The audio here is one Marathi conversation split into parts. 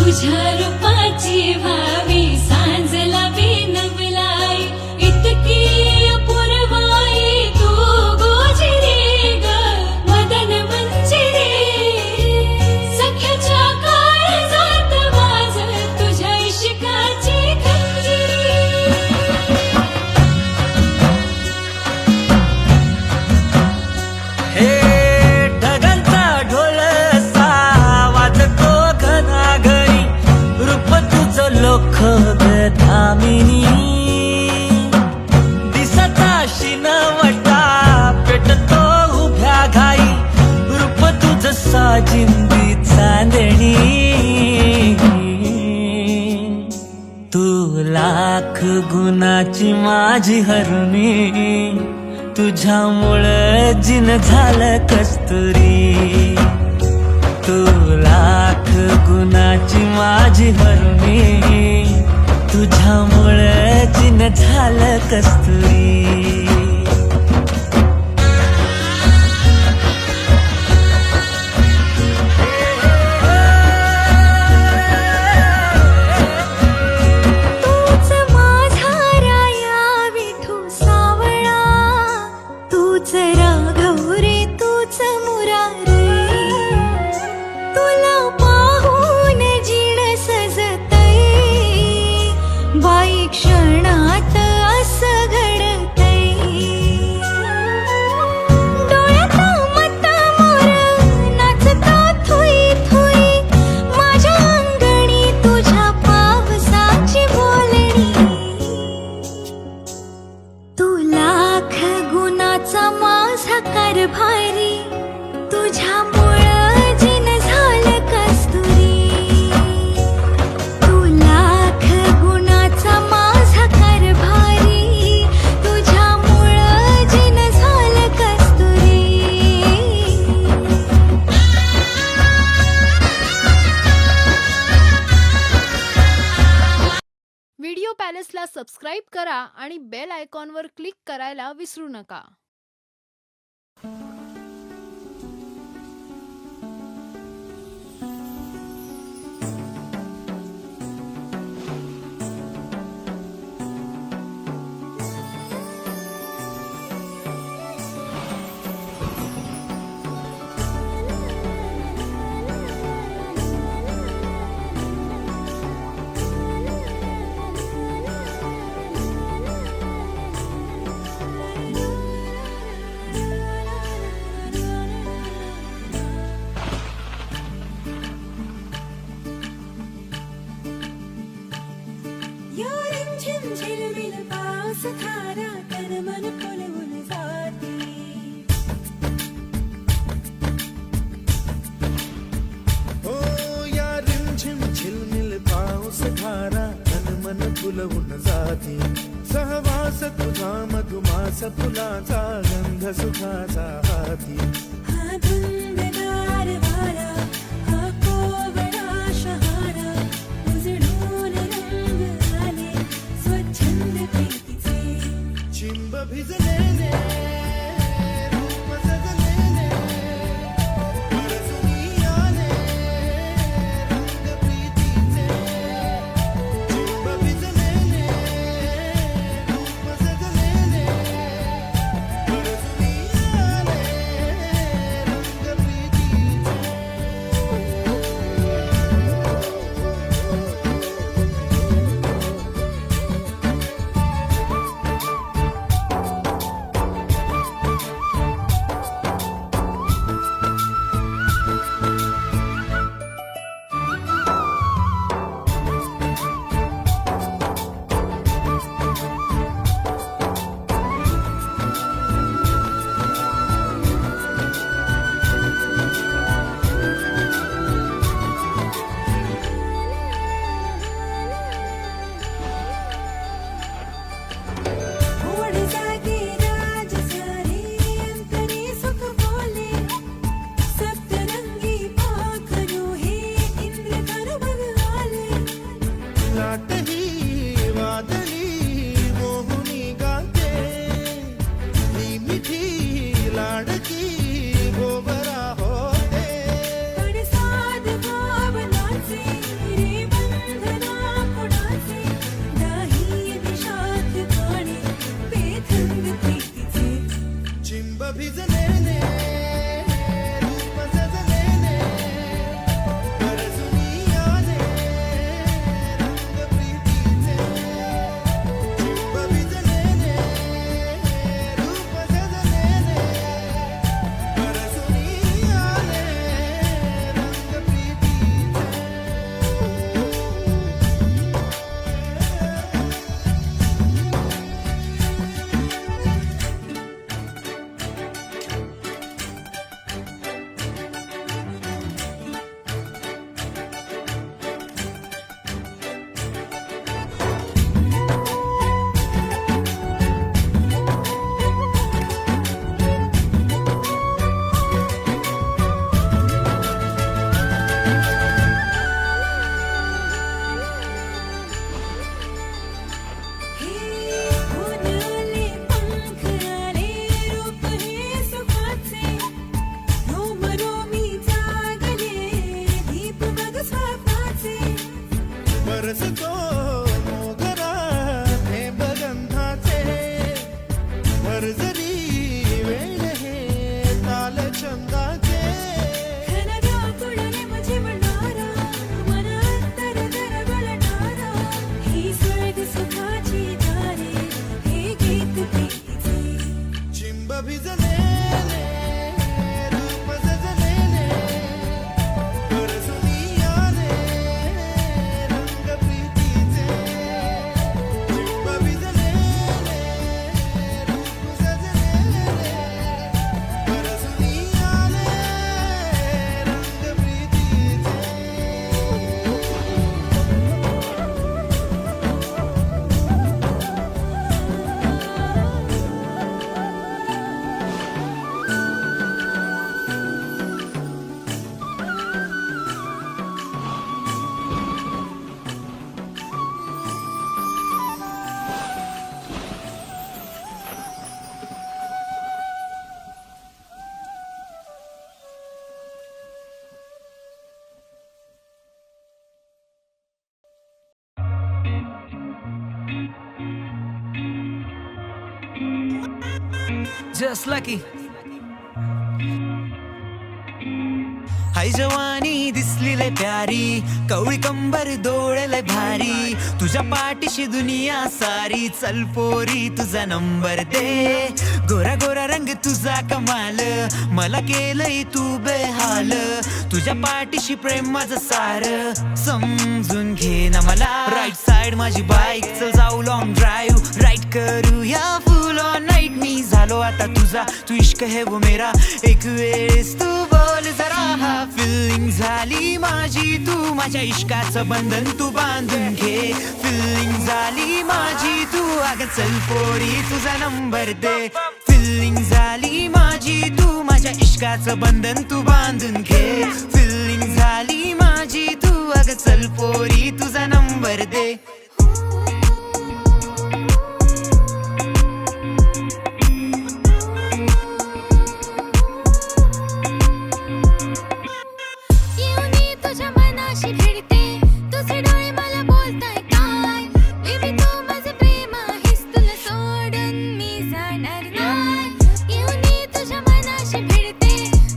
तुझ्या रूपाची व्हावी सांजला बिनवलाई इतकी अपूर्वाई तू गोजिरी ग मदन मंजिरी सख्याच्या काळजात वाज तुझ्या इश्काची खंजिरी हे ढगांचा ढोल वाजतो घनाघरी रूप तुझं लोख धामिनी दिसता शिनवटा पेटतो उभ्या घाई रूप तुझं साजिंदी चांदणी तू लाख गुणाची माझी हरुणी तुझ्यामुळं जिन झालं कस्तुरी तू लाख गुणाची माझी हरुणी तुझ्यामुळं जिन झालं कस्तुरी तूच माझा राया विठू सावळा तूच राघव रे तूच मुरारी तुला पाहून जीण सजतय बाई क्षणात असं घडतय डोळ्यात मत मोर नाचता थुई थुई माझ्या अंगणी तुझ्या पावसाची बोलणी तू लाख गुणाचा माझा कारभारी तुझ्यामुळं जिन झालं कस्तुरी तू लाख गुणाचा माझा कारभारी तुझ्यामुळं जिन झालं कस्तुरी व्हिडिओ पॅलेसला सबस्क्राईब करा आणि बेल आयकॉनवर क्लिक करायला विसरू नका. रिमझिम झिलमिल पाऊस धारा तन मन फुलवून जाती हो या रिमझिम झिलमिल पाऊस धारा तन मन फुलवून जाते सहवास तुझा मधुमास फुलाचा गंध सुखाचा हाती हा धुंदगार वारा हा कोवळा शहारा उजळून रंग आले स्वच्छंद प्रीतीचे चिंब भिजलेले रूप सजलेले परसुनी आले रंग प्रीतीचे चिंब भिजलेले रूप सजलेले परसुनी आले रंग प्रीतीचे ओढ जागे राज सारे अंतरी सुख बोले सप्तरंगी पाखरू हे इंद्र कर बघ आले लाटही वादळी मोहुनी गाते ही मिठी लाडकी गोबरा होते पडसाद भावनाचे रे बरसतो मोगरा थेंब गंधाचे भरजरी वेळ हे ताल छंदाचे घनदाकुळाने माझे म्हणणारा मन अंतर दरवळणारा ही स्वर्ग सुखाची दारे हे गीत प्रीतीचे चिंब भिजलेले रूप सजलेले परसुनी आले रंग प्रीतीचे चिंब भिजलेले रूप सजलेले परसुनी आले रंग प्रीतीचे Just lucky. हाय जवानी दिसली लय प्यारी कवळी कंबर डोळ्याला भारी तुझ्या पाठीशी दुनिया सारी चल पोरी तुझा नंबर दे गोरा गोरा रंग तुझा कमाल मला केलंय तू बेहाल तुझ्या पाठीशी प्रेम माझं सार समजून घे ना मला राईट साइड माझी बाईक चल जाऊ लॉंग ड्राईव्ह राईट करूया फुल ऑन नाईट मी झालो आता तुझा तू इश्क है वो मेरा एक वेळेस तू बोल जरा हा फिलिंग झाली माझी तू माझ्या इश्काचं बंधन तू बांधून घे फिलिंग झाली माझी तू अगं चल पोरी तुझा नंबर दे फिलिंग झाली माझी तू माझ्या इश्काचं बंधन तू बांधून घे फिलिंग झाली माझी तू अगं चल पोरी तुझा नंबर दे येऊनी तुझ्या मनाशी भिडते तुझे डोळे मला बोलताय काय बेबी तू माझे प्रेम आहेस तुला सोडून मी जाणार नाही येऊनी तुझ्या मनाशी भिडते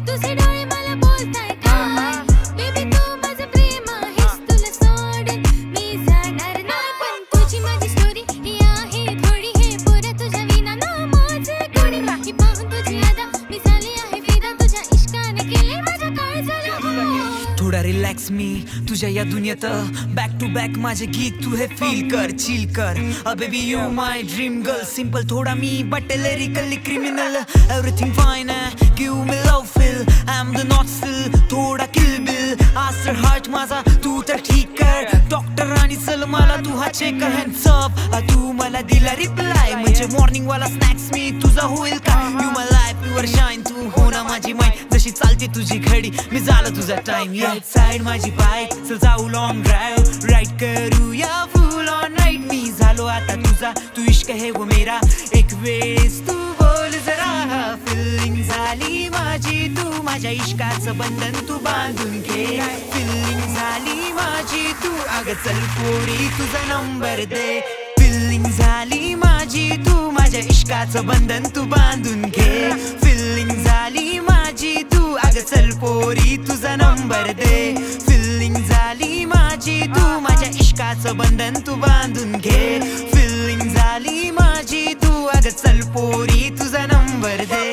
तुझे डोळे मला बोलताय काय बेबी तू माझे प्रेम आहेस तुला सोडून मी जाणार नाही पण तुझी माझी स्टोरी ही आहे थोडी हे पुरं तुझ्या विना ना माझे कोणी ही पाहून तुझी अदा मी झाली आहे फिदा तुझ्या इश्काने केले माझ्या काळजाला थोडा रिलॅक्स मी तुझ्या या दुनियेत बॅक टू बॅक माझे गीत तू हे फील कर चिल कर ah baby you my dream girl simple थोडा मी but lyrically criminal everything fine give me love feel I am the not still थोडा किल बिल आस्टर हार्ट माझा तू तर ठीक कर डॉक्टर आणि चल मला तू हा चेक कर हँड्स अप तू मला दिला रिप्लाय म्हणजे मॉर्निंग वाला स्नॅक्स मी तुझा होईल का you my life your shine तू हो ना माझी माइंड जशी चालते तुझी घडी मी झालं तुझा टाइम राईट साइड माझी बाईक चल जाऊ लॉंग ड्राईव्ह राईट करूया फुल ऑन नाईट मी झालो आता तुझा तू इश्क है वो मेरा एक वेळेस तू बोल जरा फिलिंग झाली माझी तू माझ्या इश्काचं बंधन तू बांधून घे फिलिंग झाली माझी तू अगं चल पोरी तुझा नंबर दे फिलिंग झाली माझी तू माझ्या इश्काचं बंधन तू बांधून घे फिलिंग झाली माझी तू अगं चल पोरी तुझा नंबर दे फिलिंग झाली माझी तू माझ्या इश्काचं बंधन तू बांधून घे फिलिंग झाली माझी तू अगं चल पोरी तुझा नंबर दे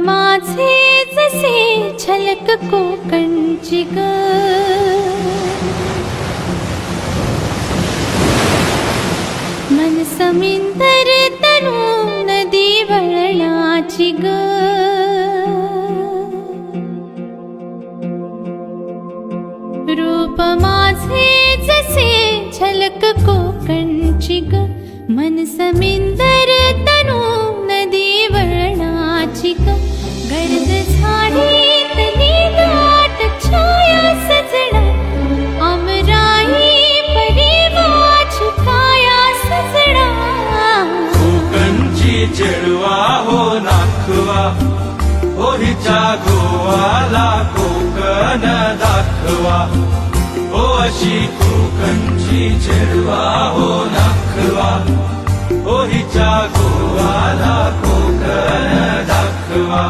माझे जसे झलक कोकणची ग मन समिंदर तनू नदी वळणाची ग रूप माझे जसे झलक कोकणची ग मन समिंदर तनू नदी वळणाची ग गर्द झाडीतली दाट छाया सजना अमराई परी माझी काया सजना कोकणची चेडवा हो नाखवा हो हिच्या गोवाला कोकण दाखवा हो अशी कोकणची चेडवा हो नाखवा हो हिच्या गोवाला कोकण दाखवा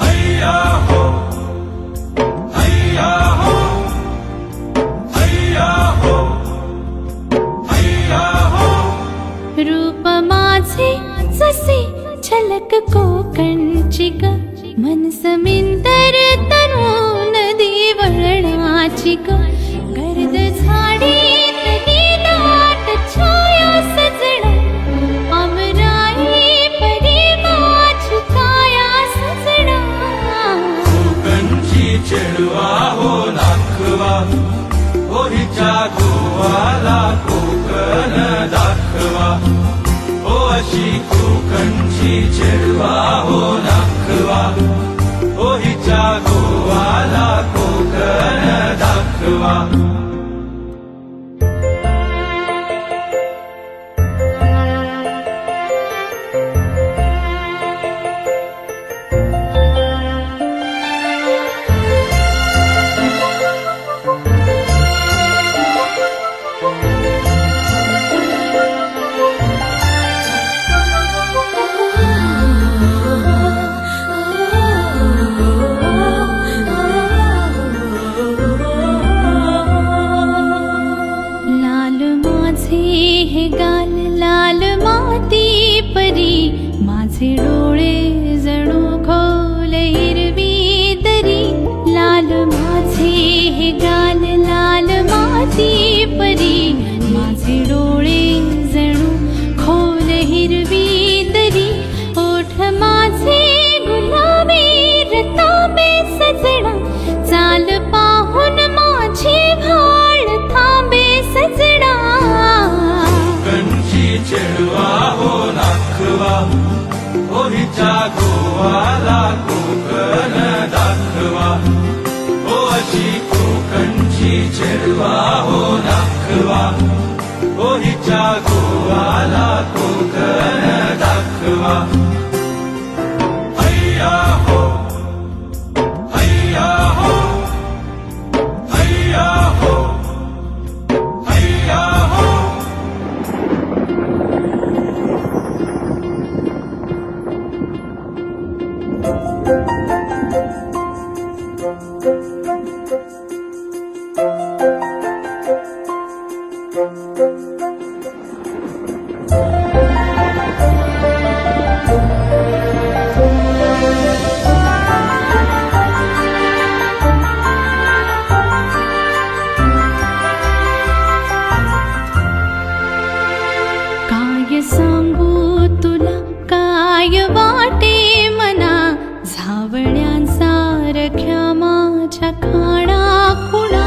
हैया हो हैया हो हैया हो हैया हो रूप माझे जसे झलक कोकणची ग मन समिंदर तनू नदी वळणाची ग गर्द झाडीतली दाट छाया सजना अमराई परी माझी काया सजना कोकणची चेडवा हो नाखवा हो हिच्या गोवाला कोकण दाखवा हो अशी कोकणची चेडवा हो नाखवा हो हिच्या गोवाला कोकण दाखवा लाल माझे हे गाल लाल माती परी माझे डोळे जणू खोल हिरवी दरी लाल माझे हे गाल लाल माती परी माझे डोळे जणू खोल हिरवी दरी ओठ माझे गुलाबी रतांबे सजना चाल पाहून माझी भाळ थांबे सजना कोकणची चेडवा हो नाखवा हो हिच्या गोवाला कोकण दाखवा हो अशी कोकणची चेडवा हो नाखवा हो हिच्या गोवाला कोकण दाखवा हैया हो हैया हो हैया हो हैया हो काय सांगू तुला काय वाटे मना झावळ्यांसारख्या माझ्या खाणा खुणा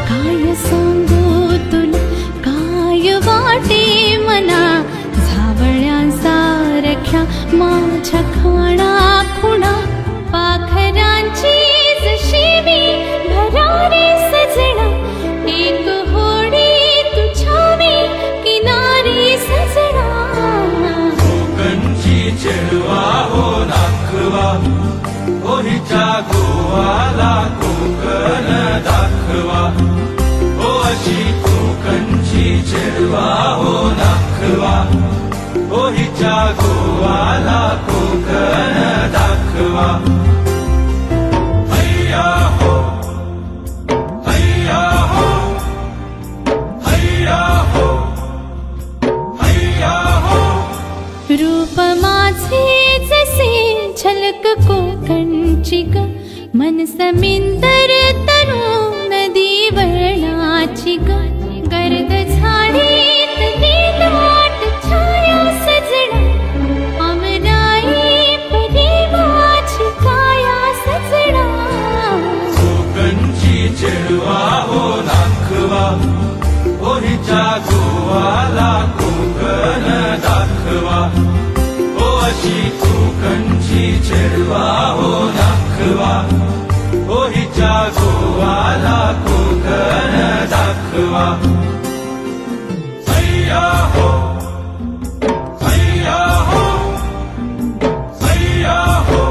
काय सांगू तुला काय वाटे मना झावळ्यांसारख्या माझ्या खाणा खुणा पाखरांची जशी मी भरारी सजना एक होडी तुझ्यावी किनारी सजना कोकणची चेडवा हो नाखवा हो हिच्या गोवाला कोकण दाखवा हो अशी कोकणची चेडवा हो नाखवा हो हिच्या गोवाला कोकण दाखवा हैया हो हैया हो हैया हो हैया हो रूप माझे जसे झलक कोकणची ग मन समिंदर तनु नदी वळणाची ग गर्द झाडीत नीलाट छाया सजना अमराई परिवाची काया सजना कोकणची चेडवा हो दाखवा ओ हिच्या गोवाला कोकण दाखवा ओ अशी कोकणची चेडवा हो दाखवा ओ हिच्या गोवाला कोकण दाखवा सैया हो सैया हो सैया हो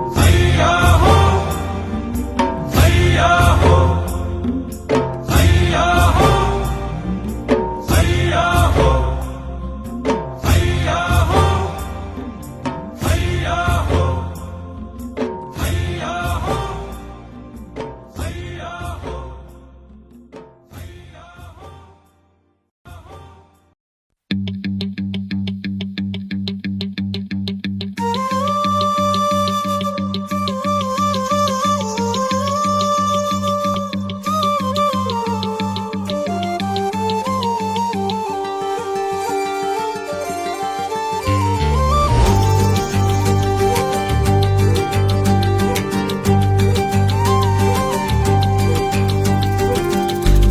सैया हो सैया हो सैया हो सैया हो सैया हो सैया हो सैया हो सैया हो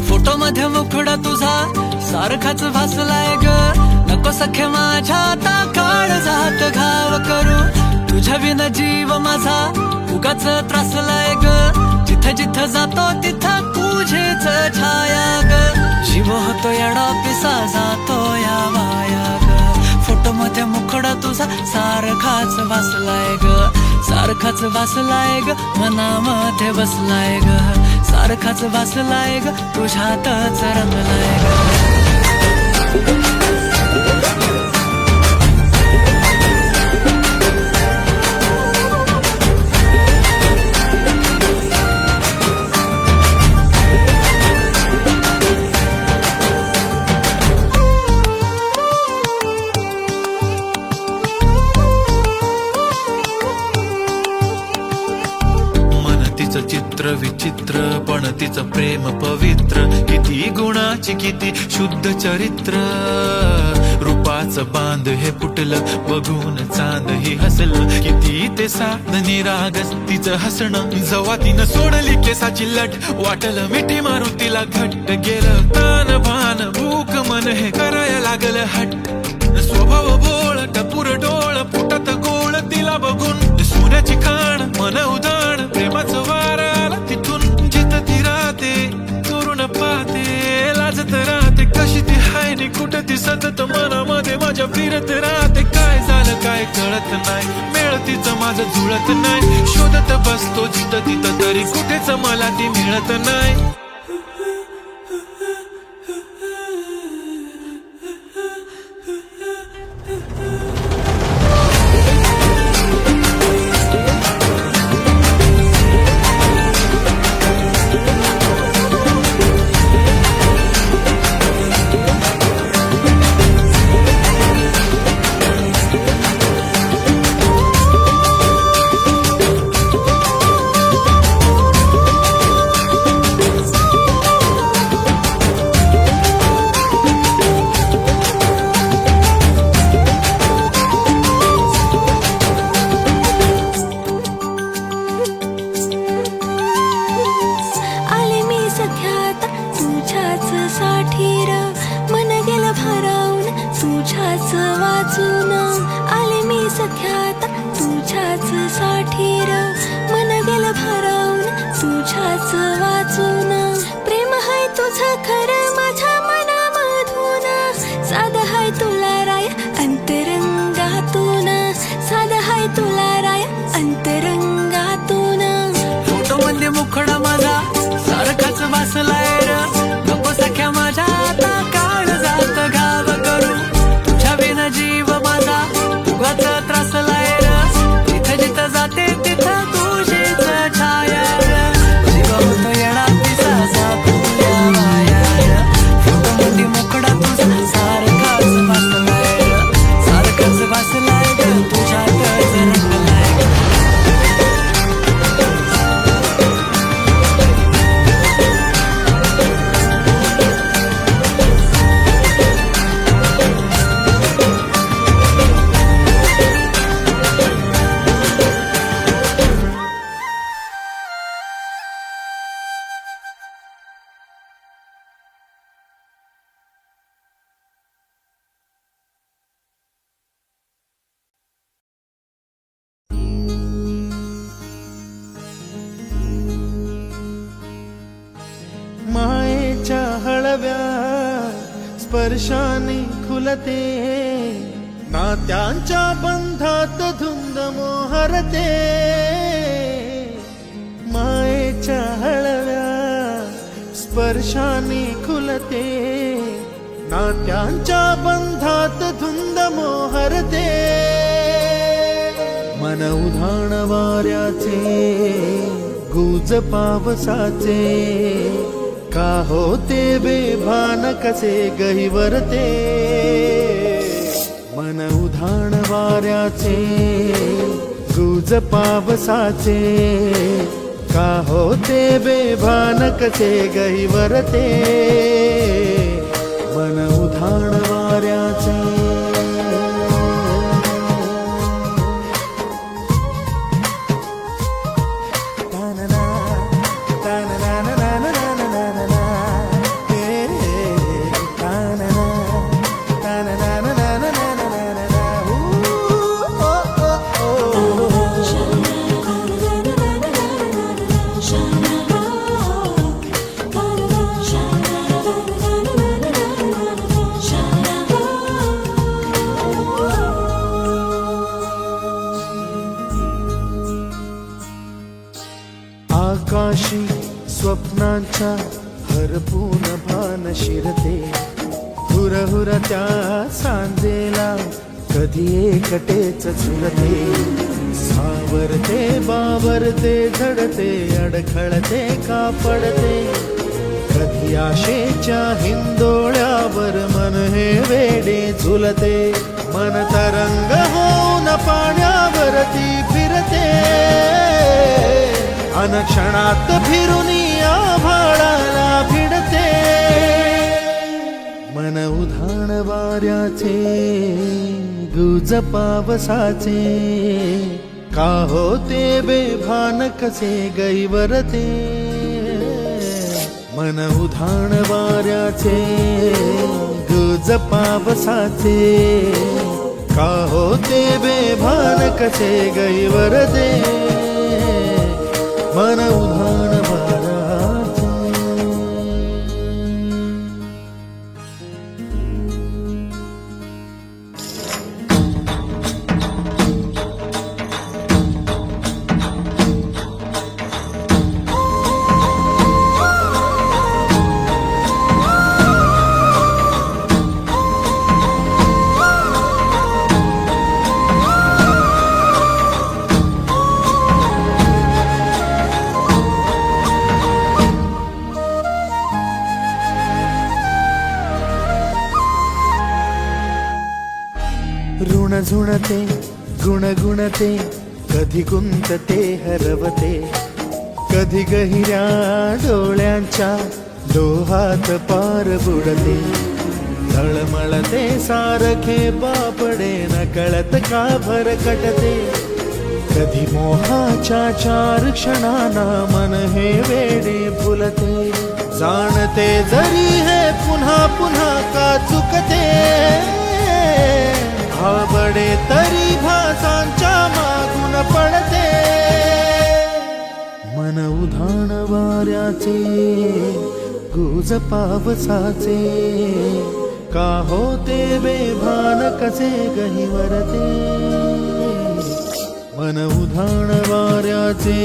फोटो मध्ये मुखडा तुझा सारखाच भासलाय ग नको सखे माझ्या आता काळ जात घाव करू तुझ्या विना जीव माझा उगाच त्रासलाय ग जिथं जिथं जातो तिथं तुझेच छाया ग जीव होतो येडा पिसा जातो या वाया ग फोटो मध्ये मुखडा तुझा सारखाच भासलाय ग सारखाच भासलाय ग मनामध्ये बसलाय ग सारखाच भासलाय ग तुझ्यातच रंगलाय ग चित्र विचित्र पण तिचं प्रेम पवित्र किती गुणाची किती शुद्ध चरित्र रूपाचं बांध हे फुटलं बघून चांद ही हसलं किती ते साध निरागस तिचं हसणं जवा तिनं सोडली केसाची लट वाटलं मिठी मारून तिला घट्ट गेलं तान भान भूक मन हे करायला लागलं हट्ट स्वभाव बोळ टपूर डोळ पोटात गोळ तिला बघून सोन्याची खाण मन उदाण प्रेमाचं वार आला तिथून जिथं ती राहते करून पाहते लाजत राहते कशी ती हाय नि कुठं ती सतत मनामध्ये माझ्या फिरत राहते काय झालं काय कळत नाही मेळ तिचं माझं जुळत नाही शोधत बसतो जिथं तिथं तरी कुठेच मला ती मिळत नाही तुझ्याच वाचून आले मी सख्यात तुझ्याच साठीर मन गेलं भारावून तुझ्याच वाचून प्रेम हाय तुझं खरं माझ्या मनामधून साध हाय तुला राय अंतरंगातून साध हाय तुला राय अंतरंगातून फोटो मध्ये मुखडा माझा सारखाच वासलाय र नको सख्या माझ्या आता काळ जात गाव करू तुझ्या विना जीव माझा उगाच त्रासलाय र जिथं जिथं जाते तिथं तुझीच छाया र जीव होतो येडा पिसा जातो या माया स्पर्शाने खुलते, नात्यांच्या बंधात धुंद मोहरते, मायेच्या हळव्या स्पर्शाने खुलते, नात्यांच्या बंधात धुंद मोहरते, मन उधाण वाऱ्याचे गुज पावसाचे, का होते बेभान कसे गहिवरते, मन उधाण वाऱ्याचे गुज पावसाचे, का होते बेभान कसे गहिवरते, मन उधाण वाऱ्याचे. आकाशी स्वप्नांच्या हरपून भान शिरते, हुरहुर त्या सांजेला कधी एकटेच झुलते, सावरते बावरते झडते, अडखळते का पडते, कधी आशेच्या हिंदोळ्यावर मन हे वेडे झुलते, मन तरंग होऊन पाण्यावरती फिरते, अनक्षणात फिरून आभाळाला भिडते, मन उधाण वाऱ्याचे गुज पावसाचे, का होते बेभान कसे गैवरते, मन उधाण वाऱ्याचे गुज पावसाचे, का होते बेभान कसे गैवरते, मन उधाण वाऱ्याचे. ऋण झुणते गुणगुणते, कधी गुंतते हरवते, कधी गहिऱ्या डोळ्यांच्या डोहात पार बुडते, तळमळते सारखे बापडे नकळत का भरकटते, कधी मोहाच्या चार क्षणांना मन हे वेडे फुलते, जाणते जरी हे पुन्हा पुन्हा का चुकते, आवडे तरी भासांच्या मागून पडते, मन उधाण वाऱ्याचे गुज पावसाचे, का होते बेभान कसे गहिवरते, मन उधाण वाऱ्याचे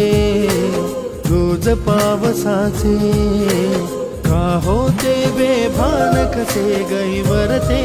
गुज पावसाचे, का होते बेभान कसे गहिवरते.